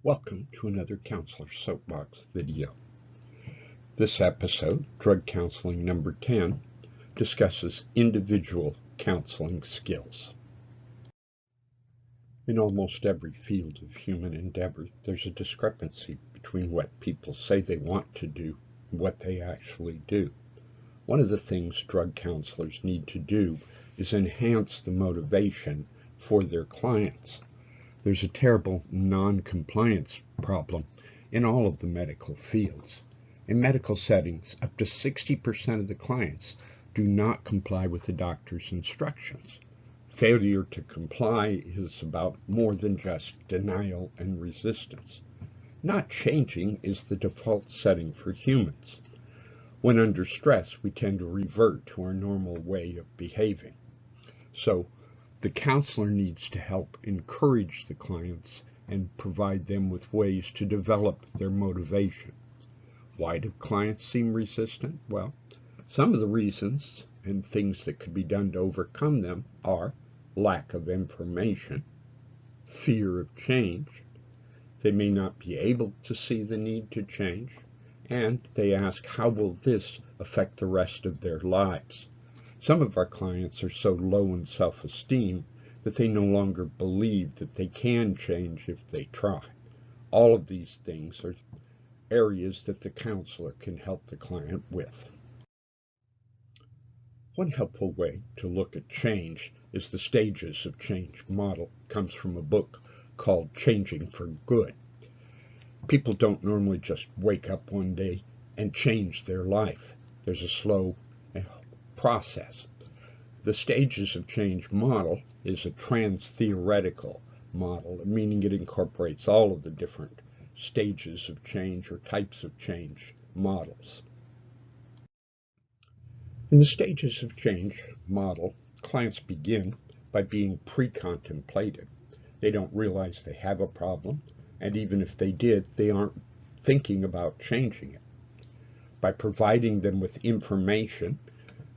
Welcome to another Counselor Soapbox video. This episode, Drug Counseling number 10, discusses individual counseling skills. In almost every field of human endeavor, there's a discrepancy between what people say they want to do and what they actually do. One of the things drug counselors need to do is enhance the motivation for their clients. There's a terrible non-compliance problem in all of the medical fields. In medical settings, up to 60% of the clients do not comply with the doctor's instructions. Failure to comply is about more than just denial and resistance. Not changing is the default setting for humans. When under stress, we tend to revert to our normal way of behaving. So, the counselor needs to help encourage the clients and provide them with ways to develop their motivation. Why do clients seem resistant? Well, some of the reasons and things that could be done to overcome them are lack of information, fear of change, they may not be able to see the need to change, and they ask, how will this affect the rest of their lives? Some of our clients are so low in self-esteem that they no longer believe that they can change if they try. All of these things are areas that the counselor can help the client with. One helpful way to look at change is the stages of change model. It comes from a book called Changing for Good. People don't normally just wake up one day and change their life. There's a slow process. The stages of change model is a trans-theoretical model, meaning it incorporates all of the different stages of change or types of change models. In the stages of change model, clients begin by being pre-contemplative. They don't realize they have a problem, and even if they did, they aren't thinking about changing it. By providing them with information,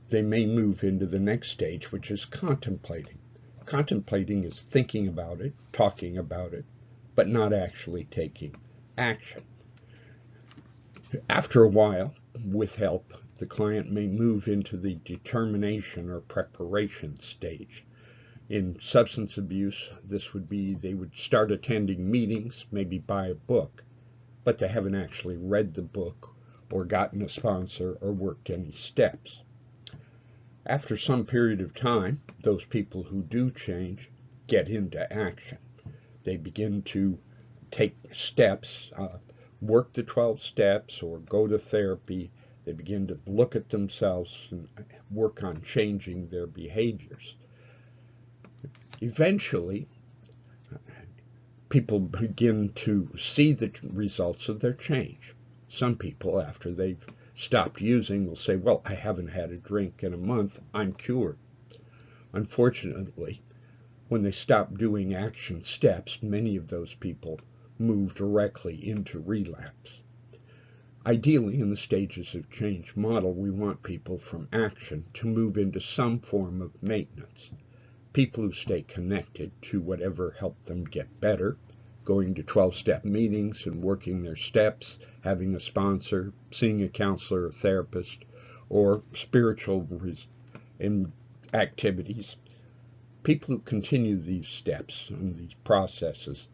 they may move into the next stage, which is contemplating. Contemplating is thinking about it, talking about it, but not actually taking action. After a while, with help, the client may move into the determination or preparation stage. In substance abuse, this would be they would start attending meetings, maybe buy a book, but they haven't actually read the book or gotten a sponsor or worked any steps. After some period of time, those people who do change get into action. They begin to take steps, work the 12 steps or go to therapy. They begin to look at themselves and work on changing their behaviors. Eventually, people begin to see the results of their change. Some people, after they've stopped using, will say, well, I haven't had a drink in a month, I'm cured. Unfortunately, when they stop doing action steps, many of those people move directly into relapse. Ideally, in the stages of change model, we want people from action to move into some form of maintenance. People who stay connected to whatever helped them get better, going to 12-step meetings and working their steps, having a sponsor, seeing a counselor or therapist, or spiritual activities. People who continue these steps and these processes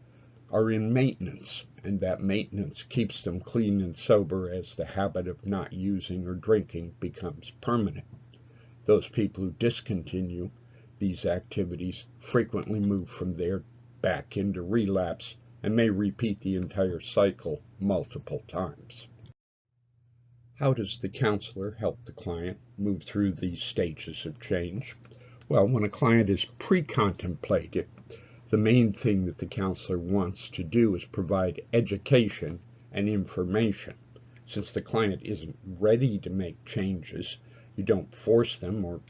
are in maintenance, and that maintenance keeps them clean and sober as the habit of not using or drinking becomes permanent. Those people who discontinue these activities frequently move from there back into relapse and may repeat the entire cycle multiple times. How does the counselor help the client move through these stages of change? Well, when a client is pre-contemplative, the main thing that the counselor wants to do is provide education and information. Since the client isn't ready to make changes, you don't force them or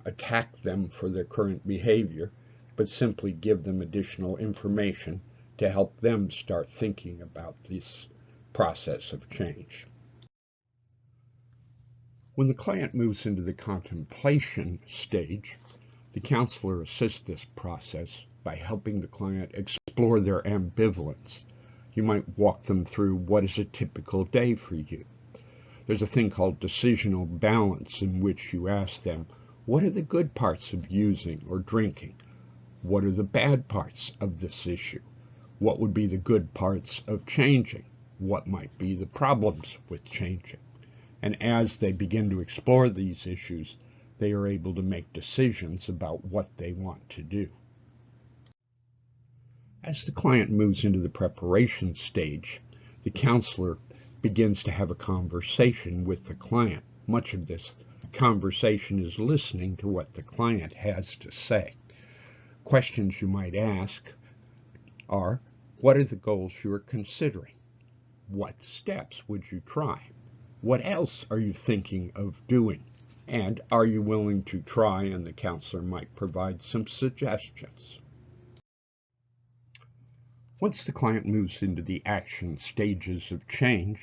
attack them for their current behavior, but simply give them additional information to help them start thinking about this process of change. When the client moves into the contemplation stage, the counselor assists this process by helping the client explore their ambivalence. You might walk them through what is a typical day for you. There's a thing called decisional balance, in which you ask them, what are the good parts of using or drinking? What are the bad parts of this issue? What would be the good parts of changing? What might be the problems with changing? And as they begin to explore these issues, they are able to make decisions about what they want to do. As the client moves into the preparation stage, the counselor begins to have a conversation with the client. Much of this conversation is listening to what the client has to say. Questions you might ask are, what are the goals you are considering? What steps would you try? What else are you thinking of doing? And are you willing to try? And the counselor might provide some suggestions. Once the client moves into the action stages of change,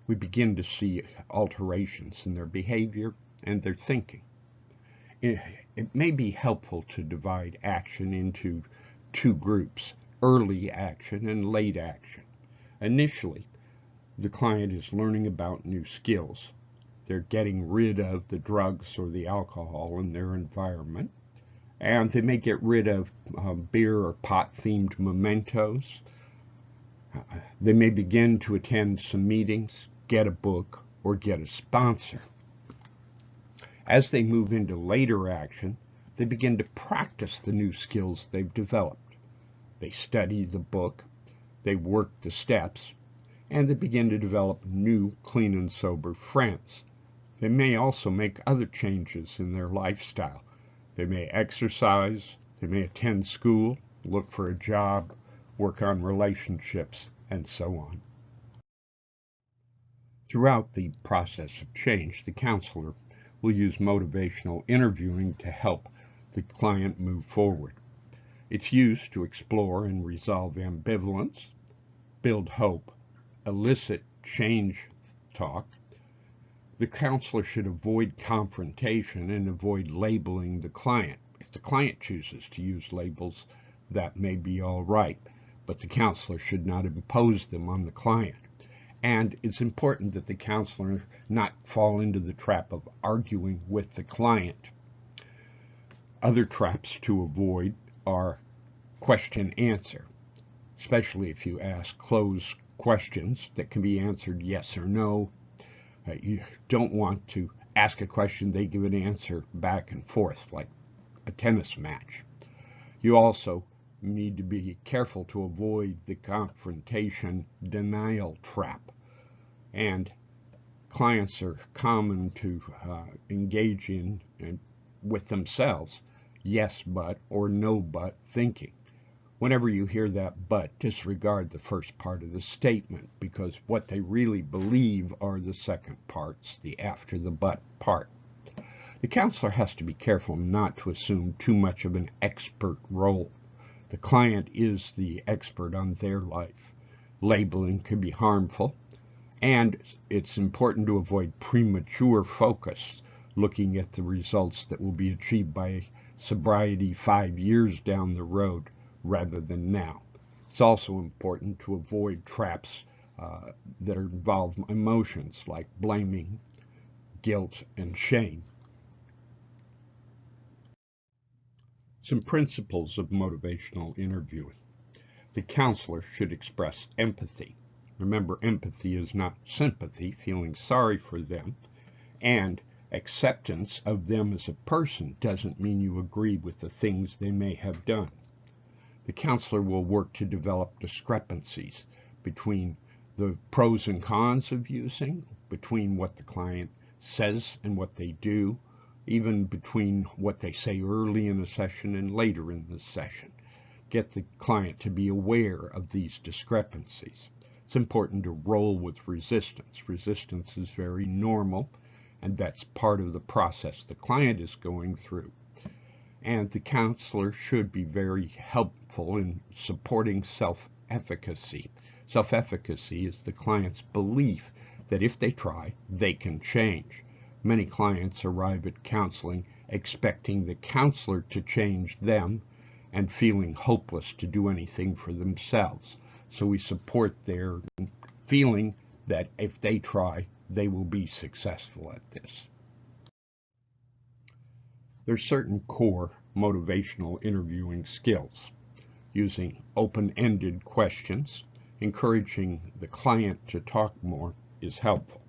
we begin to see alterations in their behavior and their thinking. It may be helpful to divide action into two groups, early action and late action. Initially, the client is learning about new skills. They're getting rid of the drugs or the alcohol in their environment, and they may get rid of beer or pot-themed mementos. They may begin to attend some meetings, get a book, or get a sponsor. As they move into later action, they begin to practice the new skills they've developed. They study the book, they work the steps, and they begin to develop new, clean and sober friends. They may also make other changes in their lifestyle. They may exercise, they may attend school, look for a job, work on relationships, and so on. Throughout the process of change, the counselor will use motivational interviewing to help the client move forward. It's used to explore and resolve ambivalence, build hope, elicit change talk. The counselor should avoid confrontation and avoid labeling the client. If the client chooses to use labels, that may be all right, but the counselor should not impose them on the client. And it's important that the counselor not fall into the trap of arguing with the client. Other traps to avoid are question-answer, especially if you ask closed questions that can be answered yes or no. You don't want to ask a question, they give an answer back and forth like a tennis match. You also need to be careful to avoid the confrontation denial trap. And clients are common to engage in with themselves yes but or no but thinking. Whenever you hear that but, disregard the first part of the statement, because what they really believe are the second parts, the after the but part. The counselor has to be careful not to assume too much of an expert role. The client is the expert on their life. Labeling can be harmful, and it's important to avoid premature focus, looking at the results that will be achieved by sobriety 5 years down the road rather than now. It's also important to avoid traps that involve emotions like blaming, guilt, and shame. Some principles of motivational interviewing. The counselor should express empathy. Remember, empathy is not sympathy, feeling sorry for them, and acceptance of them as a person doesn't mean you agree with the things they may have done. The counselor will work to develop discrepancies between the pros and cons of using, between what the client says and what they do, even between what they say early in the session and later in the session. Get the client to be aware of these discrepancies. It's important to roll with resistance. Resistance is very normal, and that's part of the process the client is going through. And the counselor should be very helpful in supporting self-efficacy. Self-efficacy is the client's belief that if they try, they can change. Many clients arrive at counseling expecting the counselor to change them and feeling hopeless to do anything for themselves. So we support their feeling that if they try, they will be successful at this. There's certain core motivational interviewing skills. Using open-ended questions, encouraging the client to talk more is helpful.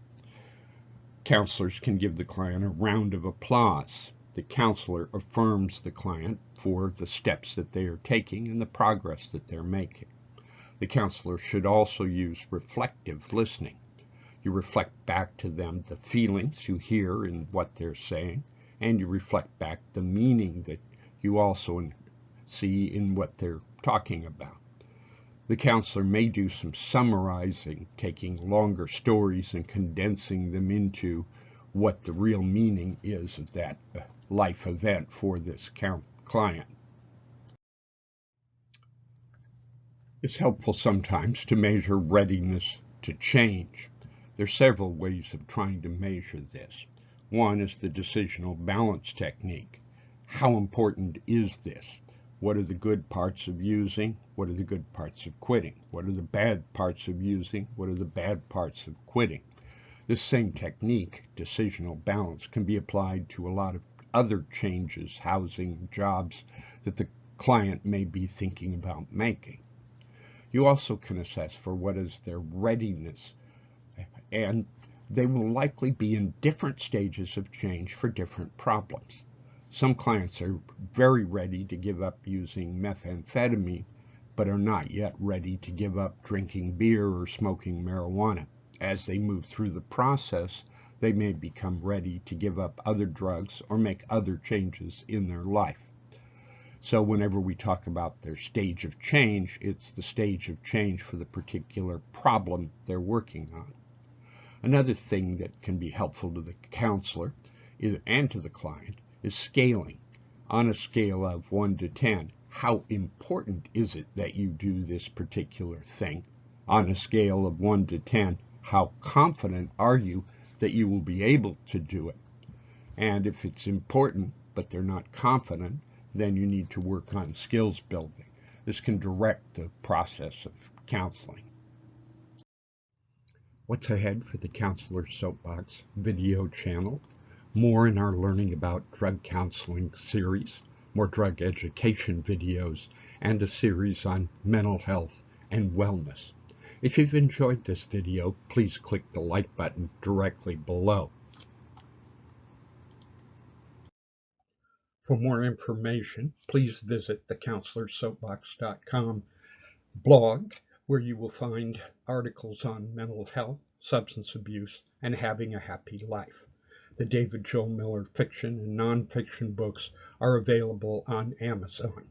Counselors can give the client a round of applause. The counselor affirms the client for the steps that they are taking and the progress that they're making. The counselor should also use reflective listening. You reflect back to them the feelings you hear in what they're saying, and you reflect back the meaning that you also see in what they're talking about. The counselor may do some summarizing, taking longer stories and condensing them into what the real meaning is of that life event for this client. It's helpful sometimes to measure readiness to change. There are several ways of trying to measure this. One is the decisional balance technique. How important is this? What are the good parts of using? What are the good parts of quitting? What are the bad parts of using? What are the bad parts of quitting? This same technique, decisional balance, can be applied to a lot of other changes, housing, jobs, that the client may be thinking about making. You also can assess for what is their readiness, and they will likely be in different stages of change for different problems. Some clients are very ready to give up using methamphetamine, but are not yet ready to give up drinking beer or smoking marijuana. As they move through the process, they may become ready to give up other drugs or make other changes in their life. So whenever we talk about their stage of change, it's the stage of change for the particular problem they're working on. Another thing that can be helpful to the counselor and to the client is scaling. On a scale of 1 to 10, how important is it that you do this particular thing? On a scale of 1 to 10, how confident are you that you will be able to do it? And if it's important, but they're not confident, then you need to work on skills building. This can direct the process of counseling. What's ahead for the Counselor Soapbox video channel? More in our Learning About Drug Counseling series, more drug education videos, and a series on mental health and wellness. If you've enjoyed this video, please click the like button directly below. For more information, please visit the counselorsoapbox.com blog, where you will find articles on mental health, substance abuse, and having a happy life. The David Joel Miller fiction and nonfiction books are available on Amazon.